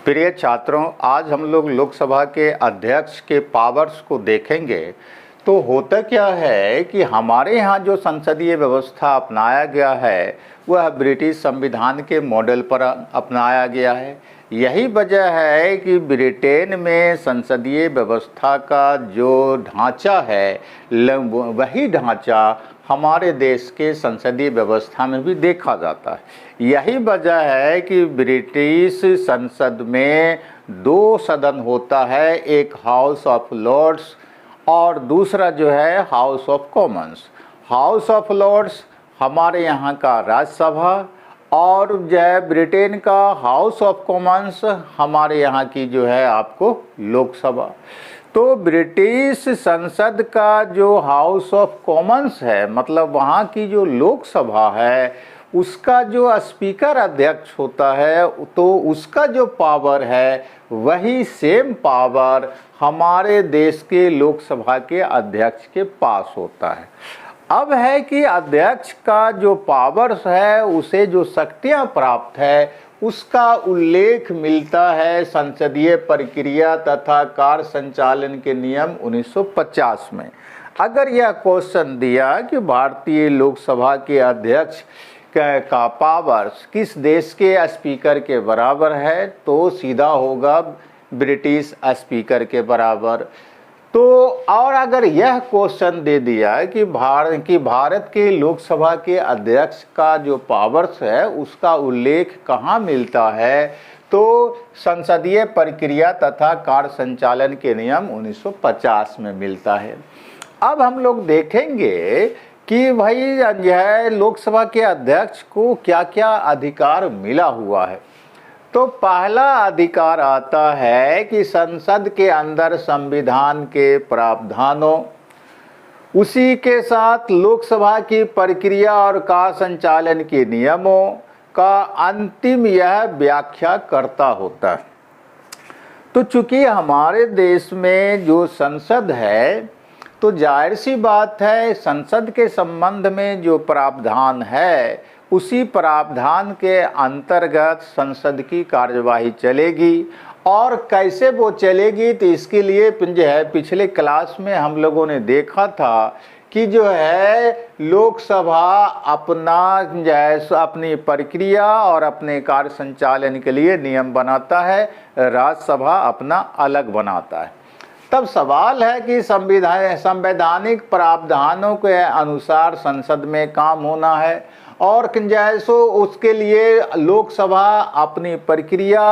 प्रिय छात्रों, आज हम लोग लोकसभा के अध्यक्ष के पावर्स को देखेंगे। तो होता क्या है कि हमारे यहाँ जो संसदीय व्यवस्था अपनाया गया है वह ब्रिटिश संविधान के मॉडल पर अपनाया गया है। यही वजह है कि ब्रिटेन में संसदीय व्यवस्था का जो ढांचा है वही ढांचा हमारे देश के संसदीय व्यवस्था में भी देखा जाता है। यही वजह है कि ब्रिटिश संसद में दो सदन होता है, एक हाउस ऑफ लॉर्ड्स और दूसरा जो है House of Commons. House of Lords हमारे यहाँ का राज्यसभा और जो है ब्रिटेन का हाउस ऑफ कॉमन्स हमारे यहाँ की जो है आपको लोकसभा। तो ब्रिटिश संसद का जो हाउस ऑफ कॉमन्स है, मतलब वहाँ की जो लोकसभा है, उसका जो स्पीकर अध्यक्ष होता है, तो उसका जो पावर है वही सेम पावर हमारे देश के लोकसभा के अध्यक्ष के पास होता है। अब है कि अध्यक्ष का जो पावर्स है, उसे जो शक्तियाँ प्राप्त है, उसका उल्लेख मिलता है संसदीय प्रक्रिया तथा कार्य संचालन के नियम 1950 में। अगर यह क्वेश्चन दिया कि भारतीय लोकसभा के अध्यक्ष का पावर्स किस देश के स्पीकर के बराबर है, तो सीधा होगा ब्रिटिश स्पीकर के बराबर। तो और अगर यह क्वेश्चन दे दिया कि भारत के लोकसभा के अध्यक्ष का जो पावर्स है उसका उल्लेख कहाँ मिलता है, तो संसदीय प्रक्रिया तथा कार्य संचालन के नियम 1950 में मिलता है। अब हम लोग देखेंगे कि भाई यह लोकसभा के अध्यक्ष को क्या क्या अधिकार मिला हुआ है। तो पहला अधिकार आता है कि संसद के अंदर संविधान के प्रावधानों, उसी के साथ लोकसभा की प्रक्रिया और कार्य संचालन के नियमों का अंतिम यह व्याख्या करता होता है। तो चूंकि हमारे देश में जो संसद है, तो जाहिर सी बात है संसद के संबंध में जो प्रावधान है उसी प्रावधान के अंतर्गत संसद की कार्यवाही चलेगी। और कैसे वो चलेगी, तो इसके लिए जो है पिछले क्लास में हम लोगों ने देखा था कि जो है लोकसभा अपनी प्रक्रिया और अपने कार्य संचालन के लिए नियम बनाता है, राज्यसभा अपना अलग बनाता है। तब सवाल है कि संवैधानिक प्रावधानों के अनुसार संसद में काम होना है और जैसो उसके लिए लोकसभा अपनी प्रक्रिया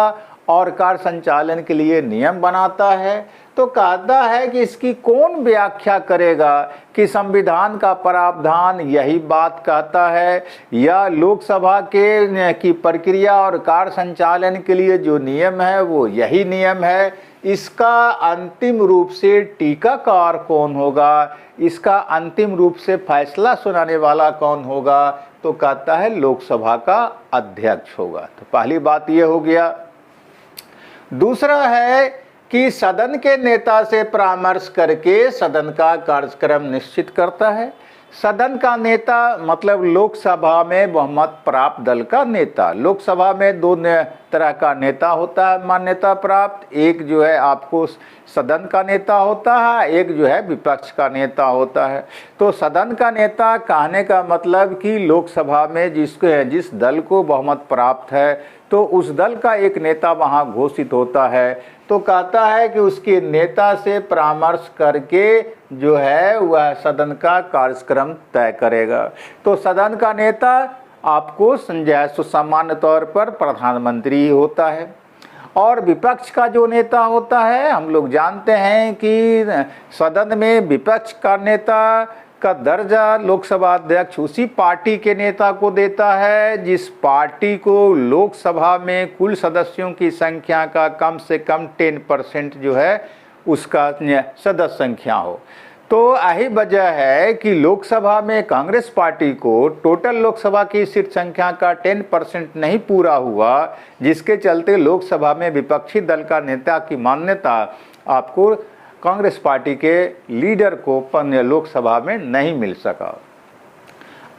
और कार्य संचालन के लिए नियम बनाता है। तो कहता है कि इसकी कौन व्याख्या करेगा कि संविधान का प्रावधान यही बात कहता है या लोकसभा की प्रक्रिया और कार्य संचालन के लिए जो नियम है वो यही नियम है। इसका अंतिम रूप से टीकाकार कौन होगा, इसका अंतिम रूप से फैसला सुनाने वाला कौन होगा, तो कहता है लोकसभा का अध्यक्ष होगा। तो पहली बात ये हो गया। दूसरा है कि सदन के नेता से परामर्श करके सदन का कार्यक्रम निश्चित करता है। सदन का नेता मतलब लोकसभा में बहुमत प्राप्त दल का नेता। लोकसभा में दो तरह का नेता होता है मान्यता प्राप्त, एक जो है आपको सदन का नेता होता है, एक जो है विपक्ष का नेता होता है। तो सदन का नेता कहने का मतलब कि लोकसभा में जिस दल को बहुमत प्राप्त है तो उस दल का एक नेता वहाँ घोषित होता है। तो कहता है कि उसके नेता से परामर्श करके जो है वह सदन का कार्यक्रम तय करेगा। तो सदन का नेता आपको सामान्य तौर पर प्रधानमंत्री होता है। और विपक्ष का जो नेता होता है, हम लोग जानते हैं कि सदन में विपक्ष का नेता का दर्जा लोकसभा अध्यक्ष उसी पार्टी के नेता को देता है जिस पार्टी को लोकसभा में कुल सदस्यों की संख्या का कम से कम 10% जो है उसका सदस्य संख्या हो। तो यही वजह है कि लोकसभा में कांग्रेस पार्टी को टोटल लोकसभा की सीट संख्या का 10% नहीं पूरा हुआ, जिसके चलते लोकसभा में विपक्षी दल का नेता की मान्यता आपको कांग्रेस पार्टी के लीडर को लोकसभा में नहीं मिल सका।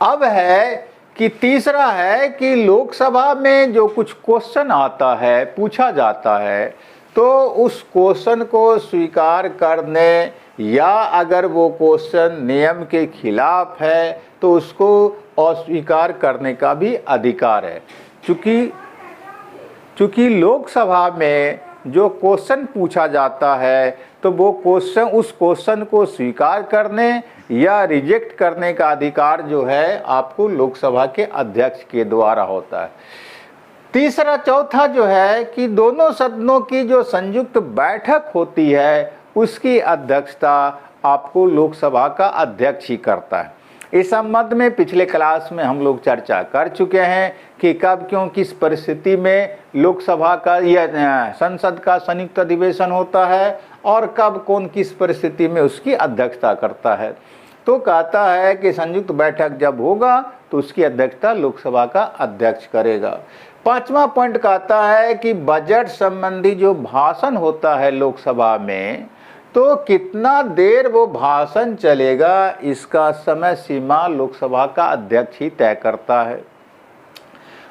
अब है कि तीसरा है कि लोकसभा में जो कुछ क्वेश्चन आता है, पूछा जाता है, तो उस क्वेश्चन को स्वीकार करने या अगर वो क्वेश्चन नियम के खिलाफ है तो उसको अस्वीकार करने का भी अधिकार है। चूँकि लोकसभा में जो क्वेश्चन पूछा जाता है तो वो क्वेश्चन, उस क्वेश्चन को स्वीकार करने या रिजेक्ट करने का अधिकार जो है आपको लोकसभा के अध्यक्ष के द्वारा होता है। तीसरा, चौथा जो है कि दोनों सदनों की जो संयुक्त बैठक होती है उसकी अध्यक्षता आपको लोकसभा का अध्यक्ष ही करता है। इस संबंध में पिछले क्लास में हम लोग चर्चा कर चुके हैं कि कब क्यों किस परिस्थिति में लोकसभा का या संसद का संयुक्त अधिवेशन होता है और कब कौन किस परिस्थिति में उसकी अध्यक्षता करता है। तो कहता है कि संयुक्त बैठक जब होगा तो उसकी अध्यक्षता लोकसभा का अध्यक्ष करेगा। पांचवा पॉइंट कहता है कि बजट संबंधी जो भाषण होता है लोकसभा में, तो कितना देर वो भाषण चलेगा इसका समय सीमा लोकसभा का अध्यक्ष ही तय करता है।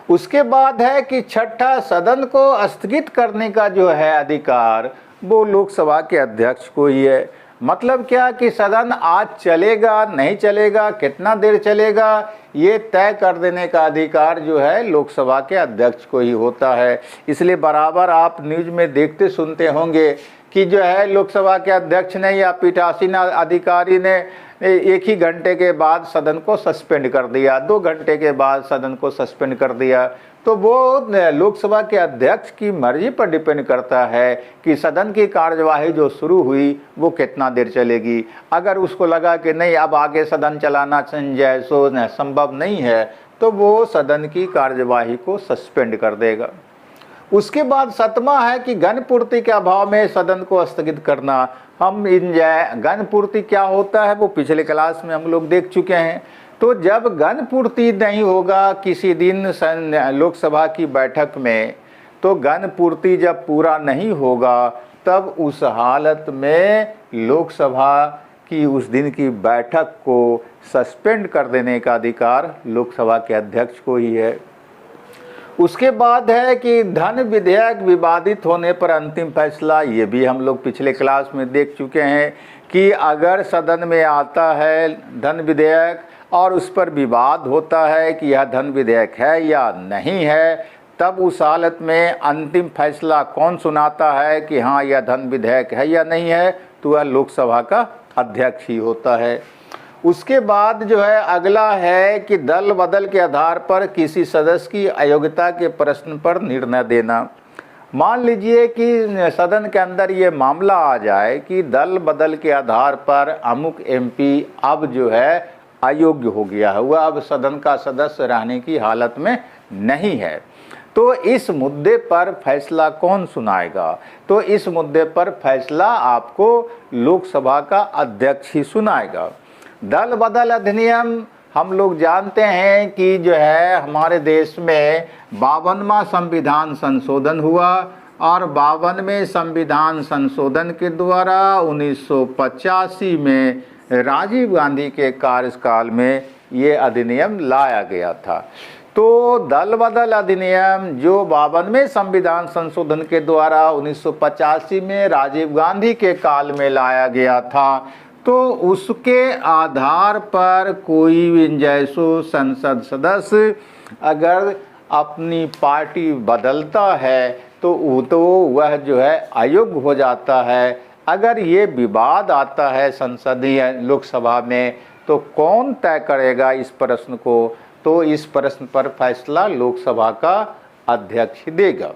उसके बाद है कि छठा, सदन को स्थगित करने का जो है अधिकार वो लोकसभा के अध्यक्ष को ही है। मतलब क्या कि सदन आज चलेगा नहीं चलेगा, कितना देर चलेगा, ये तय कर देने का अधिकार जो है लोकसभा के अध्यक्ष को ही होता है। इसलिए बराबर आप न्यूज़ में देखते सुनते होंगे कि जो है लोकसभा के अध्यक्ष ने या पीठासीन अधिकारी ने 1 ही घंटे के बाद सदन को सस्पेंड कर दिया, 2 घंटे के बाद सदन को सस्पेंड कर दिया। तो वो लोकसभा के अध्यक्ष की मर्जी पर डिपेंड करता है कि सदन की कार्यवाही जो शुरू हुई वो कितना देर चलेगी। अगर उसको लगा कि नहीं अब आगे सदन चलाना सो संभव नहीं है तो वो सदन की कार्यवाही को सस्पेंड कर देगा। उसके बाद 7वां है कि गण पूर्ति के अभाव में सदन को स्थगित करना। हम इन गण पूर्ति क्या होता है वो पिछले क्लास में हम लोग देख चुके हैं। तो जब गण पूर्ति नहीं होगा किसी दिन लोकसभा की बैठक में, तो गण पूर्ति जब पूरा नहीं होगा तब उस हालत में लोकसभा की उस दिन की बैठक को सस्पेंड कर देने का अधिकार लोकसभा के अध्यक्ष को ही है। उसके बाद है कि धन विधेयक विवादित होने पर अंतिम फैसला। ये भी हम लोग पिछले क्लास में देख चुके हैं कि अगर सदन में आता है धन विधेयक और उस पर विवाद होता है कि यह धन विधेयक है या नहीं है, तब उस हालत में अंतिम फैसला कौन सुनाता है कि हाँ यह धन विधेयक है या नहीं है, तो वह लोकसभा का अध्यक्ष ही होता है। उसके बाद जो है अगला है कि दल बदल के आधार पर किसी सदस्य की अयोग्यता के प्रश्न पर निर्णय देना। मान लीजिए कि सदन के अंदर ये मामला आ जाए कि दल बदल के आधार पर अमुक एमपी अब जो है अयोग्य हो गया है, वह अब सदन का सदस्य रहने की हालत में नहीं है, तो इस मुद्दे पर फैसला कौन सुनाएगा? तो इस मुद्दे पर फैसला आपको लोकसभा का अध्यक्ष ही सुनाएगा। दल बदल अधिनियम हम लोग जानते हैं कि जो है हमारे देश में 52वां संविधान संशोधन हुआ और 52वें संविधान संशोधन के द्वारा 1985 में राजीव गांधी के कार्यकाल में ये अधिनियम लाया गया था। तो दल बदल अधिनियम जो 52वें संविधान संशोधन के द्वारा 1985 में राजीव गांधी के काल में लाया गया था, तो उसके आधार पर कोई भी जैसो संसद सदस्य अगर अपनी पार्टी बदलता है तो वह जो है अयोग्य हो जाता है। अगर ये विवाद आता है संसदीय लोकसभा में तो कौन तय करेगा इस प्रश्न को? तो इस प्रश्न पर फैसला लोकसभा का अध्यक्ष देगा।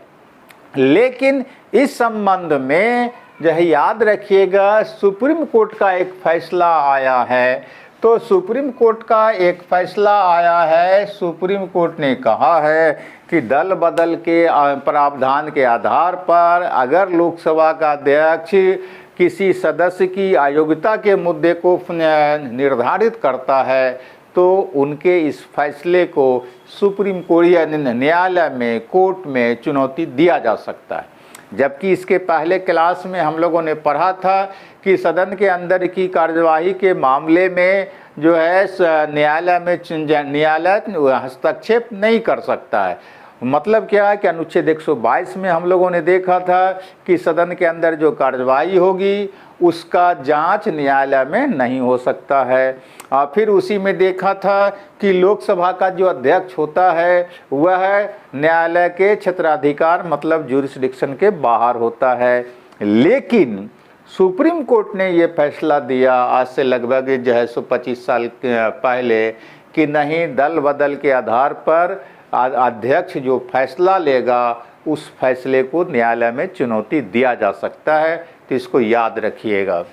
लेकिन इस संबंध में जो है याद रखिएगा सुप्रीम कोर्ट का एक फैसला आया है। तो सुप्रीम कोर्ट का एक फैसला आया है, सुप्रीम कोर्ट ने कहा है कि दल बदल के प्रावधान के आधार पर अगर लोकसभा का अध्यक्ष किसी सदस्य की अयोग्यता के मुद्दे को निर्धारित करता है तो उनके इस फैसले को सुप्रीम कोर्ट या न्यायालय में कोर्ट में चुनौती दिया जा सकता है। जबकि इसके पहले क्लास में हम लोगों ने पढ़ा था कि सदन के अंदर की कार्यवाही के मामले में जो है न्यायालय में न्यायालय हस्तक्षेप नहीं कर सकता है। मतलब क्या है कि अनुच्छेद 122 में हम लोगों ने देखा था कि सदन के अंदर जो कार्रवाई होगी उसका जांच न्यायालय में नहीं हो सकता है। फिर उसी में देखा था कि लोकसभा का जो अध्यक्ष होता है वह न्यायालय के क्षेत्राधिकार मतलब ज्यूरिसडिक्शन के बाहर होता है। लेकिन सुप्रीम कोर्ट ने ये फैसला दिया आज से लगभग जो है 125 साल पहले कि नहीं, दल बदल के आधार पर अध्यक्ष जो फैसला लेगा उस फैसले को न्यायालय में चुनौती दिया जा सकता है। तो इसको याद रखिएगा।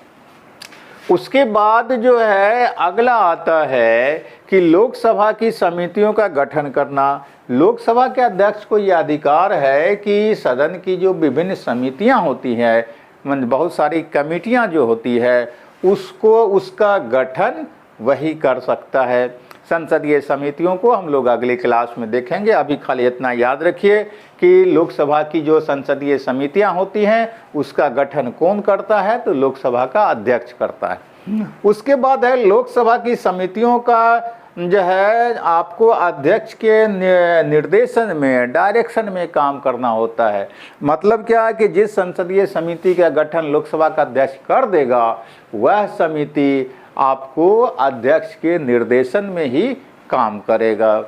उसके बाद जो है अगला आता है कि लोकसभा की समितियों का गठन करना। लोकसभा के अध्यक्ष को यह अधिकार है कि सदन की जो विभिन्न समितियां होती हैं, बहुत सारी कमेटियां जो होती है, उसका गठन वही कर सकता है। संसदीय समितियों को हम लोग अगली क्लास में देखेंगे। अभी खाली इतना याद रखिए कि लोकसभा की जो संसदीय समितियां होती हैं उसका गठन कौन करता है, तो लोकसभा का अध्यक्ष करता है। उसके बाद है लोकसभा की समितियों का जो है आपको अध्यक्ष के निर्देशन में, डायरेक्शन में काम करना होता है। मतलब क्या है कि जिस संसदीय समिति का गठन लोकसभा का अध्यक्ष कर देगा वह समिति आपको अध्यक्ष के निर्देशन में ही काम करेगा।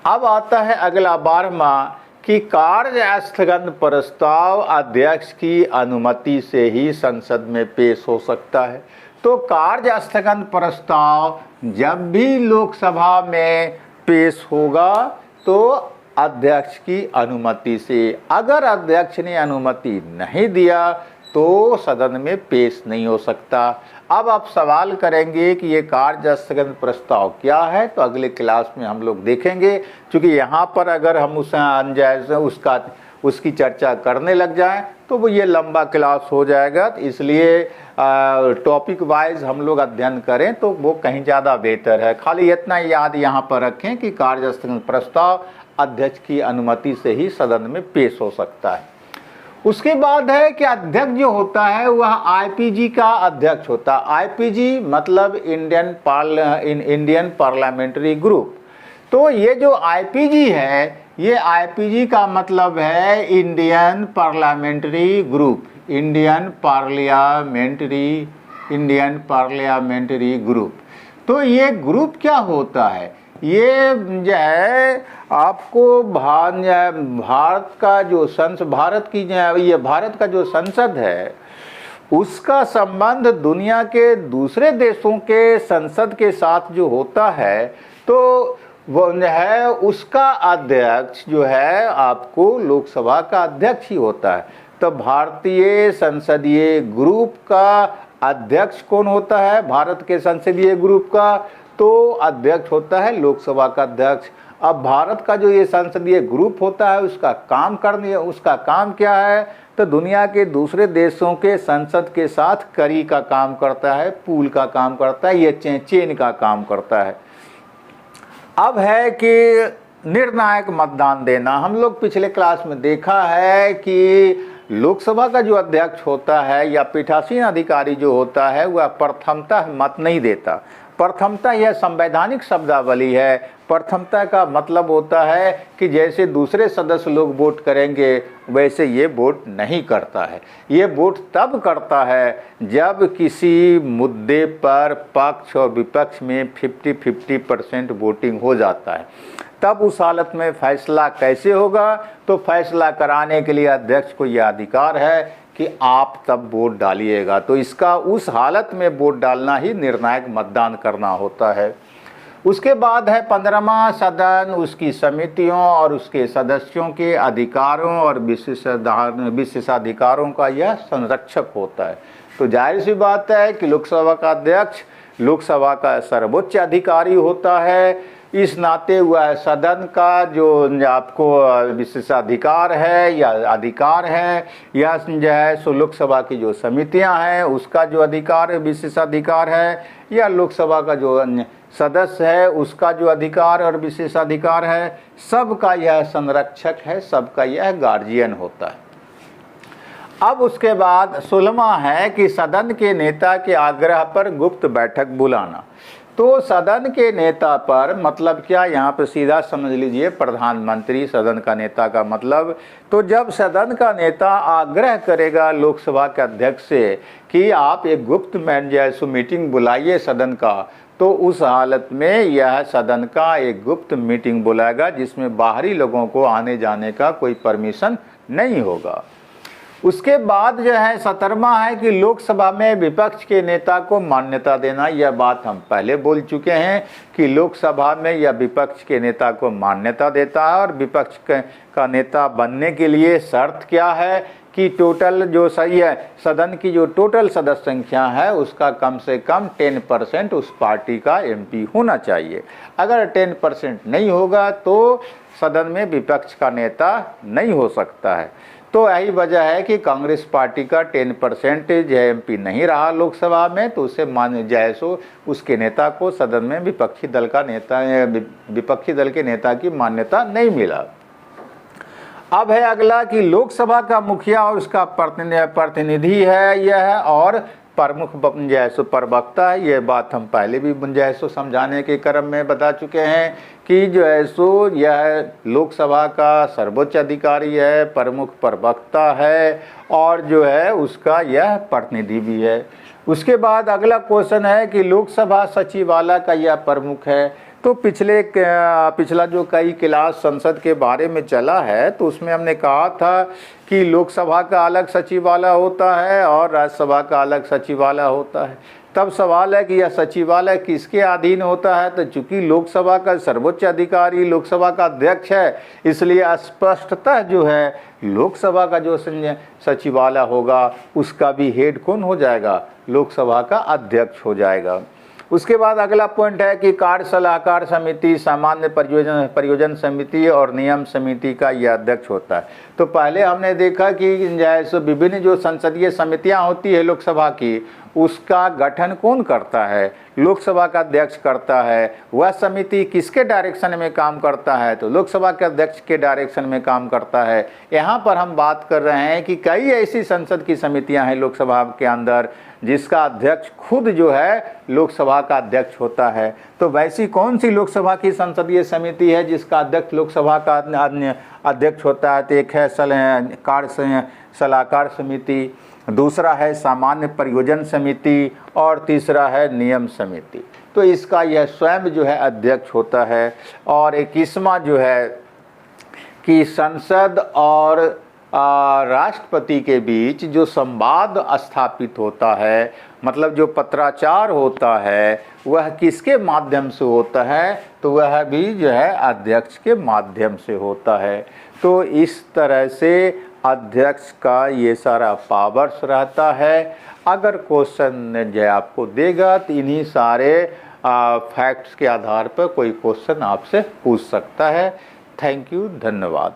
अब आता है अगला 12वां कि कार्य स्थगन प्रस्ताव अध्यक्ष की अनुमति से ही संसद में पेश हो सकता है। तो कार्य स्थगन प्रस्ताव जब भी लोकसभा में पेश होगा तो अध्यक्ष की अनुमति से, अगर अध्यक्ष ने अनुमति नहीं दिया तो सदन में पेश नहीं हो सकता। अब आप सवाल करेंगे कि ये कार्य स्थगन प्रस्ताव क्या है, तो अगले क्लास में हम लोग देखेंगे। क्योंकि यहाँ पर अगर हम उसकी चर्चा करने लग जाएं तो वो ये लंबा क्लास हो जाएगा। तो इसलिए टॉपिक वाइज हम लोग अध्ययन करें तो वो कहीं ज़्यादा बेहतर है। खाली इतना याद यहाँ पर रखें कि कार्य स्थगन प्रस्ताव अध्यक्ष की अनुमति से ही सदन में पेश हो सकता है। उसके बाद है कि अध्यक्ष जो होता है वह आईपीजी का अध्यक्ष होता है। आईपीजी मतलब इंडियन पार्लियामेंट्री ग्रुप। तो ये जो आईपीजी है, ये आईपीजी का मतलब है Indian parliamentary group, Indian parliamentary group. तो ये ग्रुप क्या होता है, ये जो है आपको भारत का जो भारत का जो संसद है उसका संबंध दुनिया के दूसरे देशों के संसद के साथ जो होता है, तो वो है उसका अध्यक्ष जो है आपको लोकसभा का अध्यक्ष ही होता है। तो भारतीय संसदीय ग्रुप का अध्यक्ष कौन होता है, भारत के संसदीय ग्रुप का, तो अध्यक्ष होता है लोकसभा का अध्यक्ष। अब भारत का जो ये संसदीय ग्रुप होता है उसका काम क्या है, तो दुनिया के दूसरे देशों के संसद के साथ कड़ी का काम करता है, पुल का काम करता है, ये चेन का काम करता है। अब है कि निर्णायक मतदान देना। हम लोग पिछले क्लास में देखा है कि लोकसभा का जो अध्यक्ष होता है या पीठासीन अधिकारी जो होता है वह प्रथमतः मत नहीं देता। प्रथमतः यह संवैधानिक शब्दावली है। प्रथमतः का मतलब होता है कि जैसे दूसरे सदस्य लोग वोट करेंगे वैसे ये वोट नहीं करता है। ये वोट तब करता है जब किसी मुद्दे पर पक्ष और विपक्ष में 50-50% वोटिंग हो जाता है। तब उस हालत में फैसला कैसे होगा, तो फैसला कराने के लिए अध्यक्ष को यह अधिकार है कि आप तब वोट डालिएगा। तो इसका उस हालत में वोट डालना ही निर्णायक मतदान करना होता है। उसके बाद है 15वां सदन उसकी समितियों और उसके सदस्यों के अधिकारों और विशेषाधिकारों का यह संरक्षक होता है। तो जाहिर सी बात है कि लोकसभा का अध्यक्ष लोकसभा का सर्वोच्च अधिकारी होता है। इस नाते वह सदन का जो आपको विशेषाधिकार है या अधिकार है या जो है सो लोकसभा की जो समितियां हैं उसका जो अधिकार विशेषाधिकार है या लोकसभा का जो सदस्य है उसका जो अधिकार और विशेषाधिकार है, सबका यह संरक्षक है, सबका यह गार्जियन होता है। अब उसके बाद 16वां है कि सदन के नेता के आग्रह पर गुप्त बैठक बुलाना। तो सदन के नेता पर मतलब क्या, यहाँ पे सीधा समझ लीजिए प्रधानमंत्री सदन का नेता का मतलब। तो जब सदन का नेता आग्रह करेगा लोकसभा के अध्यक्ष से कि आप एक गुप्त मीटिंग बुलाइए सदन का, तो उस हालत में यह सदन का एक गुप्त मीटिंग बुलाएगा जिसमें बाहरी लोगों को आने जाने का कोई परमिशन नहीं होगा। उसके बाद जो है 17वां है कि लोकसभा में विपक्ष के नेता को मान्यता देना। यह बात हम पहले बोल चुके हैं कि लोकसभा में यह विपक्ष के नेता को मान्यता देता है, और विपक्ष का नेता बनने के लिए शर्त क्या है कि टोटल जो सही है सदन की जो टोटल सदस्य संख्या है उसका कम से कम 10% उस पार्टी का MP होना चाहिए। अगर 10% नहीं होगा तो सदन में विपक्ष का नेता नहीं हो सकता है। तो यही वजह है कि कांग्रेस पार्टी का 10% MP नहीं रहा लोकसभा में, तो उसे मान जाए सो उसके नेता को सदन में विपक्षी दल के नेता की मान्यता नहीं मिला। अब है अगला कि लोकसभा का मुखिया और उसका प्रतिनिधि है यह, और प्रमुख जैसो प्रवक्ता है। ये बात हम पहले भी जैसो समझाने के क्रम में बता चुके हैं कि जो है सो यह लोकसभा का सर्वोच्च अधिकारी है, प्रमुख प्रवक्ता है, और जो है उसका यह प्रतिनिधि भी है। उसके बाद अगला क्वेश्चन है कि लोकसभा सचिवालय का यह प्रमुख है। तो पिछला जो कई क्लास संसद के बारे में चला है तो उसमें हमने कहा था कि लोकसभा का अलग सचिवालय होता है और राज्यसभा का अलग सचिवालय होता है। तब सवाल है कि यह सचिवालय किसके अधीन होता है, तो चूंकि लोकसभा का सर्वोच्च अधिकारी लोकसभा का अध्यक्ष है, इसलिए स्पष्टतः जो है लोकसभा का जो सचिवालय होगा उसका भी हेड कौन हो जाएगा, लोकसभा का अध्यक्ष हो जाएगा। उसके बाद अगला पॉइंट है कि कार्य सलाहकार समिति, सामान्य परियोजना समिति और नियम समिति का यह अध्यक्ष होता है। तो पहले हमने देखा कि जैसे विभिन्न जो संसदीय समितियां होती है लोकसभा की, उसका गठन कौन करता है, लोकसभा का अध्यक्ष करता है। वह समिति किसके डायरेक्शन में काम करता है, तो लोकसभा के अध्यक्ष के डायरेक्शन में काम करता है। यहाँ पर हम बात कर रहे हैं कि कई ऐसी संसद की समितियां हैं लोकसभा के अंदर जिसका अध्यक्ष खुद जो है लोकसभा का अध्यक्ष होता है। तो वैसी कौन सी लोकसभा की संसदीय समिति है जिसका अध्यक्ष लोकसभा का अध्यक्ष होता है, तो एक है कार्य सलाहकार समिति, दूसरा है सामान्य परियोजना समिति, और तीसरा है नियम समिति। तो इसका यह स्वयं जो है अध्यक्ष होता है। और 21वां जो है कि संसद और राष्ट्रपति के बीच जो संवाद स्थापित होता है, मतलब जो पत्राचार होता है, वह किसके माध्यम से होता है, तो वह भी जो है अध्यक्ष के माध्यम से होता है। तो इस तरह से अध्यक्ष का ये सारा पावर्स रहता है। अगर क्वेश्चन जो आपको देगा तो इन्हीं सारे फैक्ट्स के आधार पर कोई क्वेश्चन आपसे पूछ सकता है। थैंक यू, धन्यवाद।